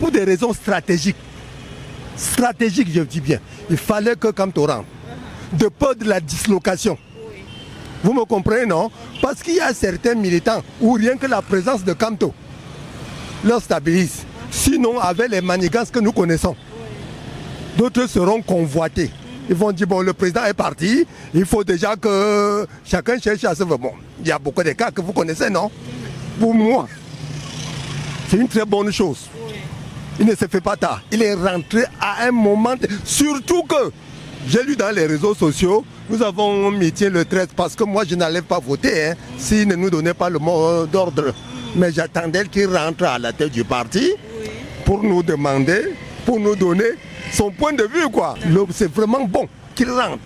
pour des raisons stratégiques. Stratégiques, je dis bien. Il fallait que Kamto rentre. De peur de la dislocation. Vous me comprenez, non? Parce qu'il y a certains militants où rien que la présence de Kamto leur stabilise. Sinon, avec les manigances que nous connaissons, d'autres seront convoités. Ils vont dire, bon, le président est parti, il faut déjà que chacun cherche à se faire. Bon, il y a beaucoup de cas que vous connaissez, non? Pour moi, c'est une très bonne chose. Il ne se fait pas tard. Il est rentré à un moment, surtout que, j'ai lu dans les réseaux sociaux, nous avons meeting le 13 parce que moi je n'allais pas voter s'il ne nous donnait pas le mot d'ordre. Mais j'attendais qu'il rentre à la tête du parti pour nous demander, pour nous donner son point de vue, quoi. C'est vraiment bon qu'il rentre.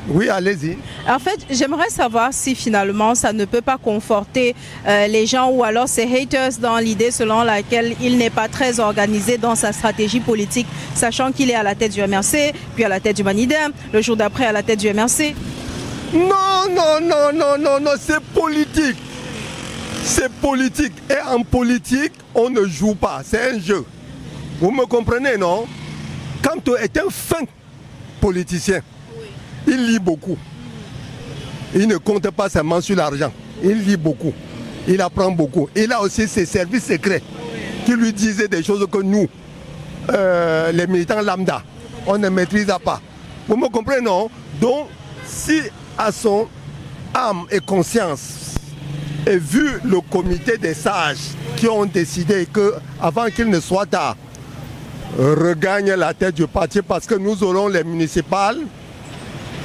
Oui, allez-y. En fait, j'aimerais savoir si finalement ça ne peut pas conforter les gens ou alors ces haters dans l'idée selon laquelle il n'est pas très organisé dans sa stratégie politique, sachant qu'il est à la tête du MRC, puis à la tête du Manidem, le jour d'après à la tête du MRC. Non, non, non, non, non, non, c'est politique. C'est politique. Et en politique, on ne joue pas. C'est un jeu. Vous me comprenez, non? Kamto est un fin politicien. Il lit beaucoup. Il ne compte pas seulement sur l'argent. Il lit beaucoup. Il apprend beaucoup. Il a aussi ses services secrets qui lui disaient des choses que nous, les militants lambda, on ne maîtrise pas. Vous me comprenez, non? Donc, si à son âme et conscience, et vu le comité des sages qui ont décidé qu'avant qu'il ne soit tard, regagne la tête du parti parce que nous aurons les municipales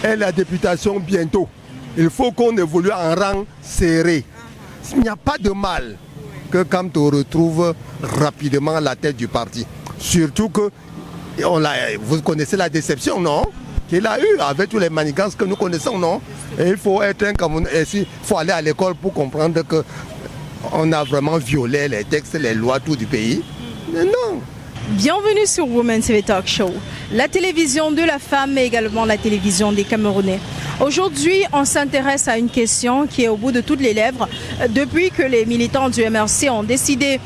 et la députation bientôt. Il faut qu'on évolue en rang serré. Il n'y a pas de mal que Kamto retrouve rapidement la tête du parti. Surtout que vous connaissez la déception, non? Qu'il a eu avec tous les manigances que nous connaissons, non? Et il faut être un Camerounais, il faut aller à l'école pour comprendre qu'on a vraiment violé les textes, les lois, tout du pays. Mais non. Bienvenue sur Women TV Talk Show, la télévision de la femme mais également la télévision des Camerounais. Aujourd'hui, on s'intéresse à une question qui est au bout de toutes les lèvres. Depuis que les militants du MRC ont décidé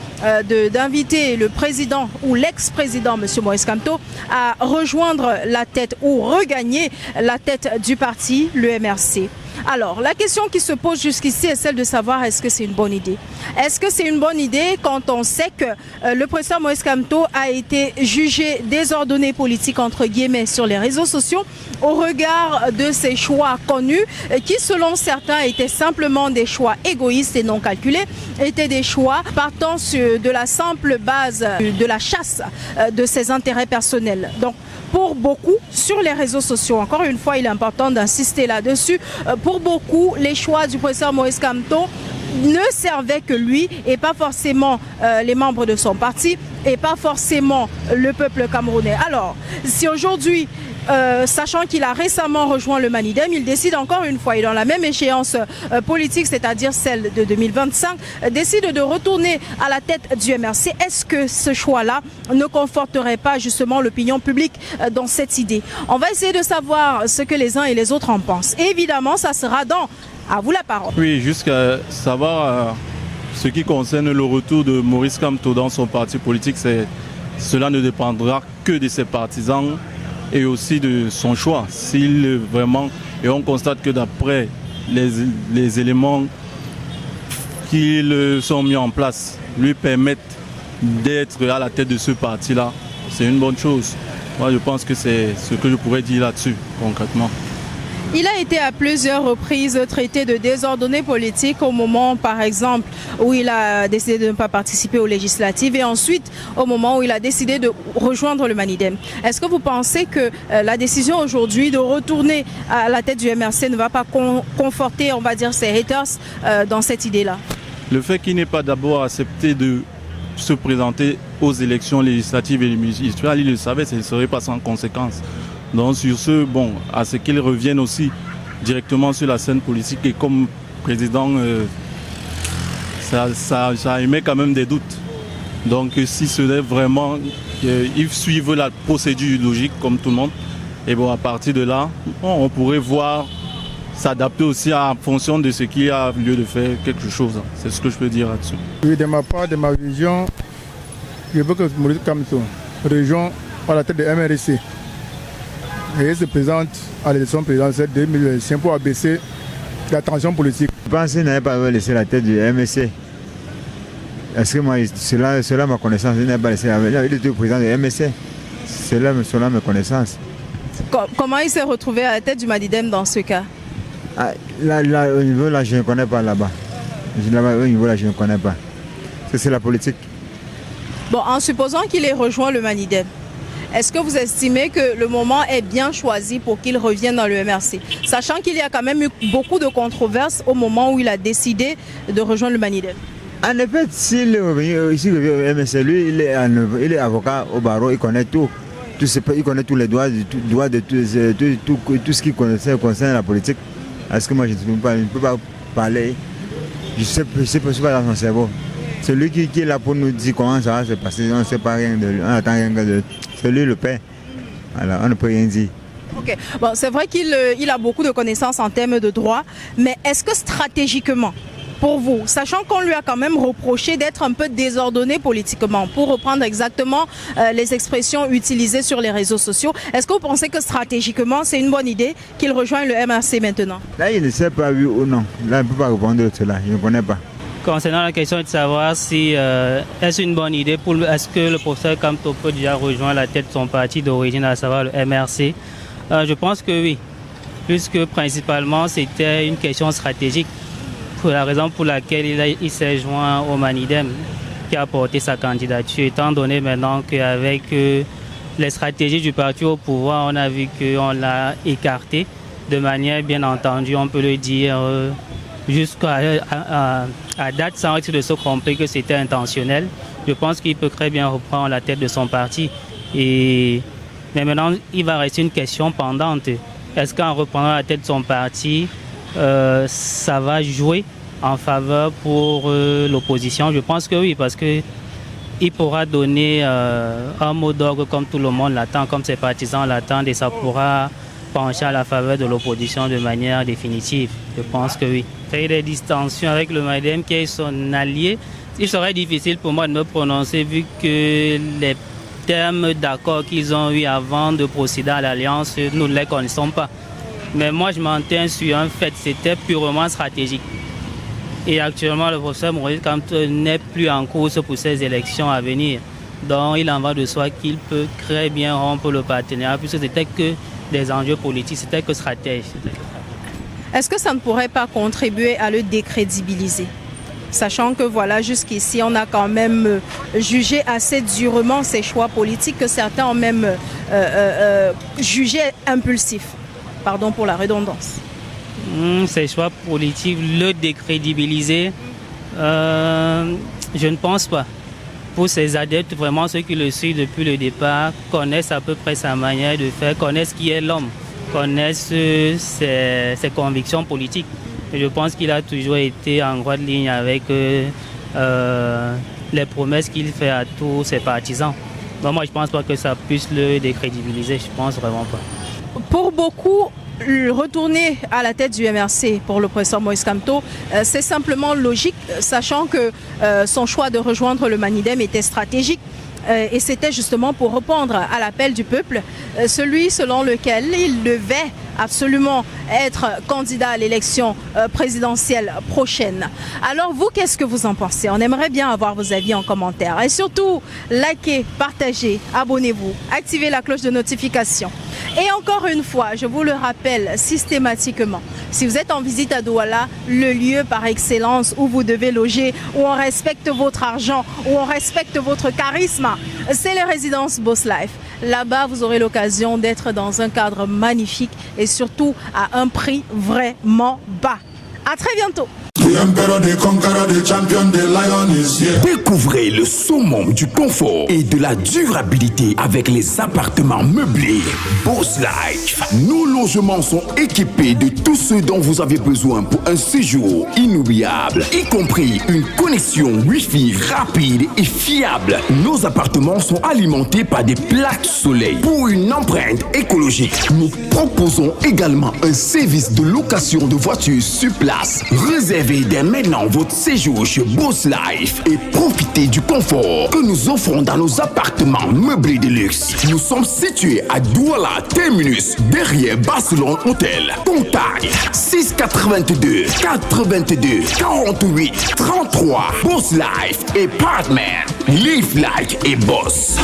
d'inviter le président ou l'ex-président, M. Maurice Kamto, à rejoindre la tête ou regagner la tête du parti, le MRC. Alors, la question qui se pose jusqu'ici est celle de savoir est-ce que c'est une bonne idée. Est-ce que c'est une bonne idée quand on sait que le président Maurice Kamto a été jugé désordonné politique entre guillemets sur les réseaux sociaux au regard de ses choix connus qui selon certains étaient simplement des choix égoïstes et non calculés, étaient des choix partant de la simple base de la chasse de ses intérêts personnels. Donc, pour beaucoup, sur les réseaux sociaux, encore une fois, il est important d'insister là-dessus, pour beaucoup, les choix du président Maurice Kamto ne servaient que lui et pas forcément les membres de son parti et pas forcément le peuple camerounais. Alors, si aujourd'hui, sachant qu'il a récemment rejoint le Manidem, il décide encore une fois, et dans la même échéance politique, c'est-à-dire celle de 2025, décide de retourner à la tête du MRC. Est-ce que ce choix-là ne conforterait pas justement l'opinion publique dans cette idée? On va essayer de savoir ce que les uns et les autres en pensent. Et évidemment, ça sera dans À vous la parole. Oui, jusqu'à savoir ce qui concerne le retour de Maurice Kamto dans son parti politique, cela ne dépendra que de ses partisans et aussi de son choix. S'il vraiment, et on constate que d'après les éléments qui sont mis en place lui permettent d'être à la tête de ce parti-là, c'est une bonne chose. Moi, je pense que c'est ce que je pourrais dire là-dessus, concrètement. Il a été à plusieurs reprises traité de désordonné politique au moment, par exemple, où il a décidé de ne pas participer aux législatives et ensuite au moment où il a décidé de rejoindre le Manidem. Est-ce que vous pensez que la décision aujourd'hui de retourner à la tête du MRC ne va pas conforter, on va dire, ses haters dans cette idée-là? Le fait qu'il n'ait pas d'abord accepté de se présenter aux élections législatives et municipales, il le savait, ce ne serait pas sans conséquence. Donc sur ce, bon, à ce qu'il revienne aussi directement sur la scène politique et comme président, ça émet quand même des doutes. Donc si ce n'est vraiment, ils suivent la procédure logique comme tout le monde, et bon, à partir de là, bon, on pourrait voir s'adapter aussi en fonction de ce qui a lieu de faire quelque chose. C'est ce que je peux dire là-dessus. Oui, de ma part, de ma vision, je veux que Maurice Kamto rejoigne à la tête de MRC et se présente à l'élection présidentielle 2025 pour abaisser la tension politique. Je pense qu'il n'avait pas laissé la tête du MSC. Est-ce que moi, cela ma connaissance, il n'a pas laissé. Il était président du MSC. C'est là ma connaissance. Comment il s'est retrouvé à la tête du Manidem dans ce cas? Là, au niveau là, je ne connais pas là-bas. Au niveau là, je ne connais pas. C'est la politique. Bon, en supposant qu'il ait rejoint le Manidem, est-ce que vous estimez que le moment est bien choisi pour qu'il revienne dans le MRC? Sachant qu'il y a quand même eu beaucoup de controverses au moment où il a décidé de rejoindre le Manidem. En effet, s'il est revenu ici au MRC, lui, il est avocat au barreau, il connaît tout. Il connaît tous les droits de tout ce qu'il connaissait concernant la politique. Est-ce que moi je ne peux pas parler? Je ne sais pas dans son cerveau. C'est lui qui est là pour nous dire comment ça va se passer. On ne sait pas rien de lui. On n'attend rien de lui. C'est lui le père. Alors, on ne peut rien dire. Ok. Bon, c'est vrai qu'il a beaucoup de connaissances en termes de droit, mais est-ce que stratégiquement, pour vous, sachant qu'on lui a quand même reproché d'être un peu désordonné politiquement, pour reprendre exactement les expressions utilisées sur les réseaux sociaux, est-ce que vous pensez que stratégiquement, c'est une bonne idée qu'il rejoigne le MRC maintenant? Là, il ne sait pas oui ou non. Là, il ne peut pas répondre à cela. Je ne connais pas. Concernant la question de savoir si est-ce une bonne idée, est-ce que le professeur Kamto peut déjà rejoindre la tête de son parti d'origine, à savoir le MRC, je pense que oui, puisque principalement c'était une question stratégique, pour la raison pour laquelle il s'est joint au Manidem, qui a porté sa candidature, étant donné maintenant qu'avec les stratégies du parti au pouvoir, on a vu qu'on l'a écarté de manière bien entendue, on peut le dire, jusqu'à date, sans risque de se tromper que c'était intentionnel. Je pense qu'il peut très bien reprendre la tête de son parti. Mais maintenant, il va rester une question pendante. Est-ce qu'en reprenant la tête de son parti, ça va jouer en faveur pour l'opposition? Je pense que oui, parce qu'il pourra donner un mot d'ordre comme tout le monde l'attend, comme ses partisans l'attendent, et ça pourra pencher à la faveur de l'opposition de manière définitive. Je pense que oui. Créer des distensions avec le Manidem qui est son allié, il serait difficile pour moi de me prononcer vu que les termes d'accord qu'ils ont eu avant de procéder à l'alliance, nous ne les connaissons pas. Mais moi, je m'en tiens sur un fait, c'était purement stratégique. Et actuellement, le professeur Maurice Kamto n'est plus en course pour ces élections à venir. Donc, il en va de soi qu'il peut très bien rompre le partenariat, puisque c'était que des enjeux politiques, c'était que stratégique. Est-ce que ça ne pourrait pas contribuer à le décrédibiliser? Sachant que voilà, jusqu'ici, on a quand même jugé assez durement ses choix politiques que certains ont même jugé impulsifs. Pardon pour la redondance. Ces choix politiques, le décrédibiliser, je ne pense pas. Pour ses adeptes, vraiment ceux qui le suivent depuis le départ, connaissent à peu près sa manière de faire, connaissent qui est l'homme, connaissent ses convictions politiques. Et je pense qu'il a toujours été en droite ligne avec les promesses qu'il fait à tous ses partisans. Donc moi, je ne pense pas que ça puisse le décrédibiliser, je ne pense vraiment pas. Pour beaucoup, retourner à la tête du MRC pour le professeur Maurice Kamto, c'est simplement logique, sachant que son choix de rejoindre le Manidem était stratégique. Et c'était justement pour répondre à l'appel du peuple, celui selon lequel il devait absolument être candidat à l'élection présidentielle prochaine. Alors vous, qu'est-ce que vous en pensez? On aimerait bien avoir vos avis en commentaire. Et surtout, likez, partagez, abonnez-vous, activez la cloche de notification. Et encore une fois, je vous le rappelle systématiquement, si vous êtes en visite à Douala, le lieu par excellence où vous devez loger, où on respecte votre argent, où on respecte votre charisme, c'est les résidences Boss Life. Là-bas, vous aurez l'occasion d'être dans un cadre magnifique et surtout à un prix vraiment bas. À très bientôt. Découvrez le summum du confort et de la durabilité avec les appartements meublés Boss Life. Nos logements sont équipés de tout ce dont vous avez besoin pour un séjour inoubliable, y compris une connexion Wi-Fi rapide et fiable. Nos appartements sont alimentés par des plaques soleil. Pour une empreinte écologique, nous proposons également un service de location de voitures sur place, réservé Planifiez dès maintenant votre séjour chez Boss Life et profitez du confort que nous offrons dans nos appartements meublés de luxe. Nous sommes situés à Douala Terminus, derrière Barcelone Hotel. Contact 682 82 48 33. Boss Life et Partner. Live like a boss.